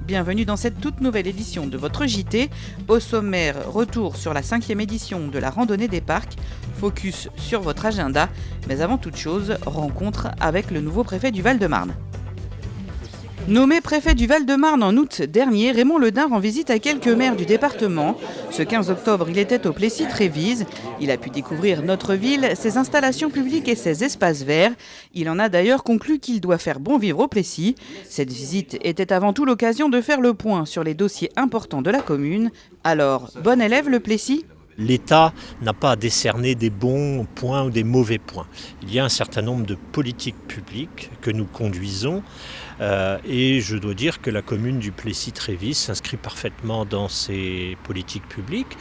bienvenue dans cette toute nouvelle édition de votre JT. Au sommaire, retour sur la 5e édition de la randonnée des parcs, focus sur votre agenda, mais avant toute chose, rencontre avec le nouveau préfet du Val-de-Marne. Nommé préfet du Val-de-Marne en août dernier, Raymond Ledin rend visite à quelques maires du département. Ce 15 octobre, il était au Plessis-Trévise. Il a pu découvrir notre ville, ses installations publiques et ses espaces verts. Il en a d'ailleurs conclu qu'il doit faire bon vivre au Plessis. Cette visite était avant tout l'occasion de faire le point sur les dossiers importants de la commune. Alors, bon élève le Plessis ? L'État n'a pas à décerner des bons points ou des mauvais points. Il y a un certain nombre de politiques publiques que nous conduisons et je dois dire que la commune du Plessis-Trévise s'inscrit parfaitement dans ces politiques publiques.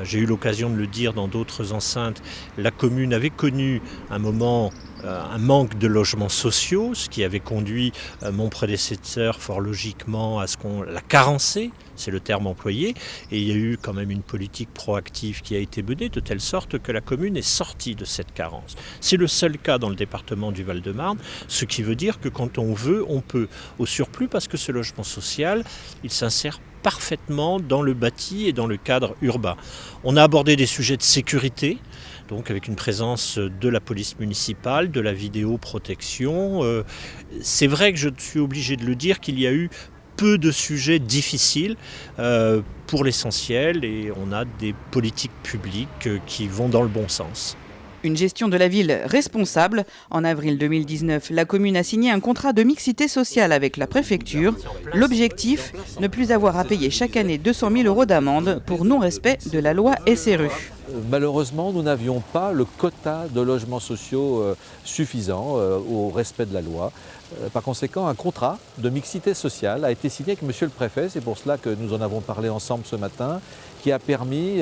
J'ai eu l'occasion de le dire dans d'autres enceintes, la commune avait connu un moment un manque de logements sociaux, ce qui avait conduit mon prédécesseur fort logiquement à ce qu'on la carencer, c'est le terme employé, et il y a eu quand même une politique proactive qui a été menée de telle sorte que la commune est sortie de cette carence. C'est le seul cas dans le département du Val-de-Marne, ce qui veut dire que quand on veut, on peut. Au surplus, parce que ce logement social, il s'insère parfaitement dans le bâti et dans le cadre urbain. On a abordé des sujets de sécurité, donc avec une présence de la police municipale, de la vidéoprotection. C'est vrai que je suis obligé de le dire qu'il y a eu peu de sujets difficiles pour l'essentiel et on a des politiques publiques qui vont dans le bon sens. Une gestion de la ville responsable. En avril 2019, la commune a signé un contrat de mixité sociale avec la préfecture. L'objectif, ne plus avoir à payer chaque année 200 000 € d'amende pour non-respect de la loi SRU. Malheureusement, nous n'avions pas le quota de logements sociaux suffisant au respect de la loi. Par conséquent, un contrat de mixité sociale a été signé avec Monsieur le Préfet, c'est pour cela que nous en avons parlé ensemble ce matin, qui a permis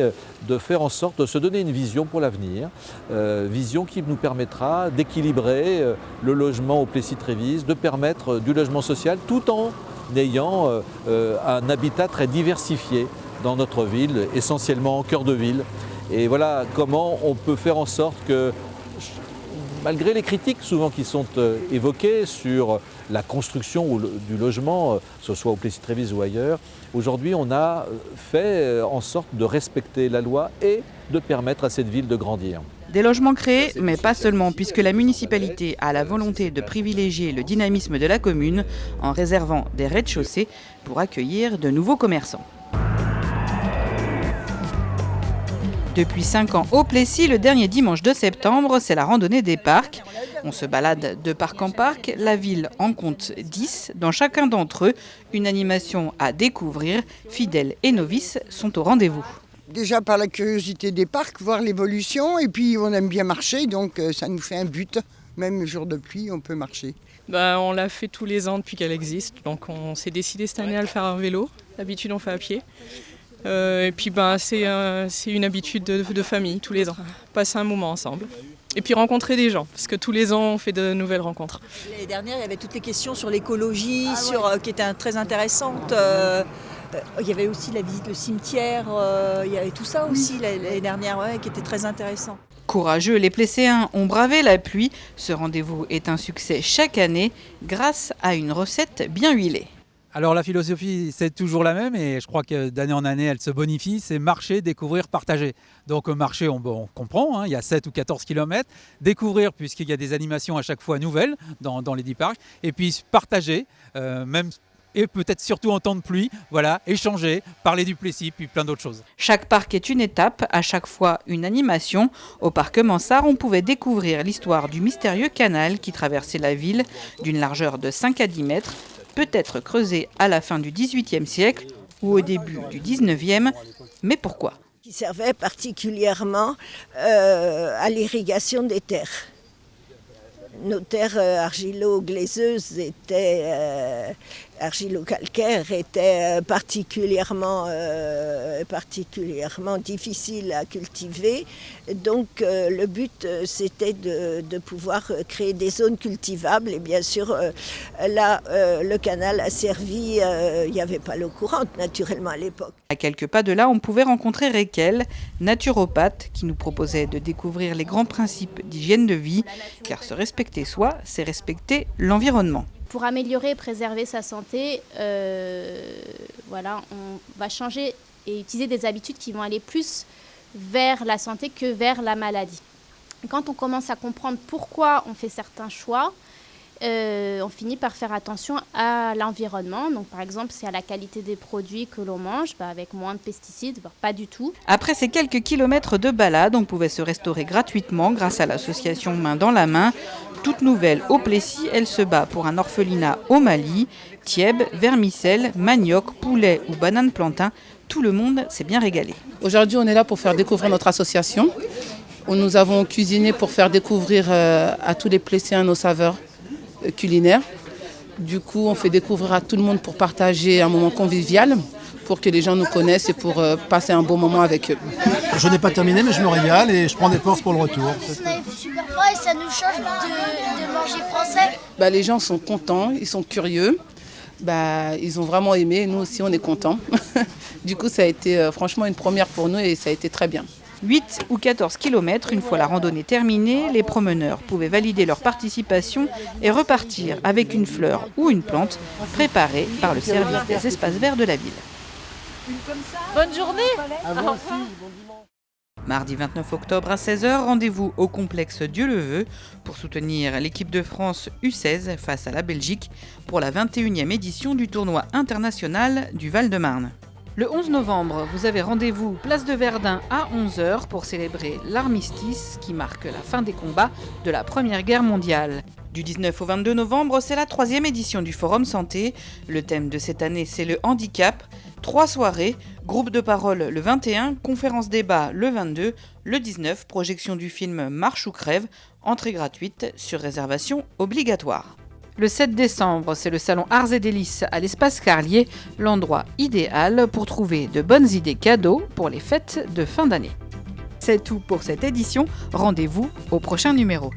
de faire en sorte de se donner une vision pour l'avenir, vision qui nous permettra d'équilibrer le logement au Plessis-Trévise, de permettre du logement social tout en ayant un habitat très diversifié dans notre ville, essentiellement en cœur de ville. Et voilà comment on peut faire en sorte que, malgré les critiques souvent qui sont évoquées sur la construction du logement, que ce soit au Plessis-Trévise ou ailleurs, aujourd'hui on a fait en sorte de respecter la loi et de permettre à cette ville de grandir. Des logements créés, mais pas seulement, puisque la municipalité a la volonté de privilégier le dynamisme de la commune en réservant des rez-de-chaussée pour accueillir de nouveaux commerçants. Depuis 5 ans au Plessis, le dernier dimanche de septembre, c'est la randonnée des parcs. On se balade de parc en parc, la ville en compte 10. Dans chacun d'entre eux, une animation à découvrir. Fidèles et novices sont au rendez-vous. Déjà par la curiosité des parcs, voir l'évolution, et puis on aime bien marcher, donc ça nous fait un but. Même jour de pluie, on peut marcher. On l'a fait tous les ans depuis qu'elle existe, donc on s'est décidé cette année à le faire en vélo. D'habitude on fait à pied. Et puis c'est une habitude de famille tous les ans, passer un moment ensemble. Et puis rencontrer des gens, parce que tous les ans on fait de nouvelles rencontres. L'année dernière il y avait toutes les questions sur l'écologie, qui étaient très intéressantes. Il y avait aussi la visite au cimetière, il y avait tout ça aussi l'année dernière qui était très intéressant. Courageux, les Plesséens ont bravé la pluie. Ce rendez-vous est un succès chaque année grâce à une recette bien huilée. Alors la philosophie, c'est toujours la même et je crois que d'année en année, elle se bonifie, c'est marcher, découvrir, partager. Donc marcher, on comprend, il y a 7 ou 14 km. Découvrir, puisqu'il y a des animations à chaque fois nouvelles dans les 10 parcs. Et puis partager, même et peut-être surtout en temps de pluie, voilà, échanger, parler du Plessis, puis plein d'autres choses. Chaque parc est une étape, à chaque fois une animation. Au parc Mansart, on pouvait découvrir l'histoire du mystérieux canal qui traversait la ville d'une largeur de 5 à 10 mètres, peut-être creusé à la fin du XVIIIe siècle ou au début du XIXe, mais pourquoi ? Qui servait particulièrement à l'irrigation des terres. Nos terres argilo-glaiseuses étaient argilo-calcaires étaient particulièrement difficiles à cultiver. Donc le but c'était de pouvoir créer des zones cultivables et bien sûr là le canal a servi, il n'y avait pas l'eau courante naturellement à l'époque. À quelques pas de là, on pouvait rencontrer Raquel, naturopathe, qui nous proposait de découvrir les grands principes d'hygiène de vie, car se respecter soi, c'est respecter l'environnement. Pour améliorer et préserver sa santé, voilà, on va changer et utiliser des habitudes qui vont aller plus vers la santé que vers la maladie. Quand on commence à comprendre pourquoi on fait certains choix, on finit par faire attention à l'environnement. Donc, par exemple, c'est à la qualité des produits que l'on mange, avec moins de pesticides, voire pas du tout. Après ces quelques kilomètres de balade, on pouvait se restaurer gratuitement grâce à l'association Main dans la Main. Toute nouvelle au Plessis, elle se bat pour un orphelinat au Mali. Tieb, vermicelle, manioc, poulet ou banane plantain, tout le monde s'est bien régalé. Aujourd'hui, on est là pour faire découvrir notre association. Nous avons cuisiné pour faire découvrir à tous les Plessiens nos saveurs culinaires. Du coup, on fait découvrir à tout le monde pour partager un moment convivial, pour que les gens nous connaissent et pour passer un bon moment avec eux. Je n'ai pas terminé, mais je me régale et je prends des forces pour le retour. On a super faim et ça nous change de manger français. Les gens sont contents, ils sont curieux. Ils ont vraiment aimé, nous aussi on est contents. Du coup, ça a été franchement une première pour nous et ça a été très bien. 8 ou 14 km, une fois la randonnée terminée, les promeneurs pouvaient valider leur participation et repartir avec une fleur ou une plante préparée par le service des espaces verts de la ville. Bonne journée. Mardi 29 octobre à 16h, rendez-vous au complexe Dieu-le-Veut pour soutenir l'équipe de France U16 face à la Belgique pour la 21e édition du tournoi international du Val-de-Marne. Le 11 novembre, vous avez rendez-vous place de Verdun à 11h pour célébrer l'armistice qui marque la fin des combats de la Première Guerre mondiale. Du 19 au 22 novembre, c'est la 3e édition du Forum Santé. Le thème de cette année, c'est le handicap. 3 soirées, groupe de parole le 21, conférence débat le 22, le 19, projection du film Marche ou crève, entrée gratuite sur réservation obligatoire. Le 7 décembre, c'est le salon Arts et Délices à l'Espace Carlier, l'endroit idéal pour trouver de bonnes idées cadeaux pour les fêtes de fin d'année. C'est tout pour cette édition, rendez-vous au prochain numéro.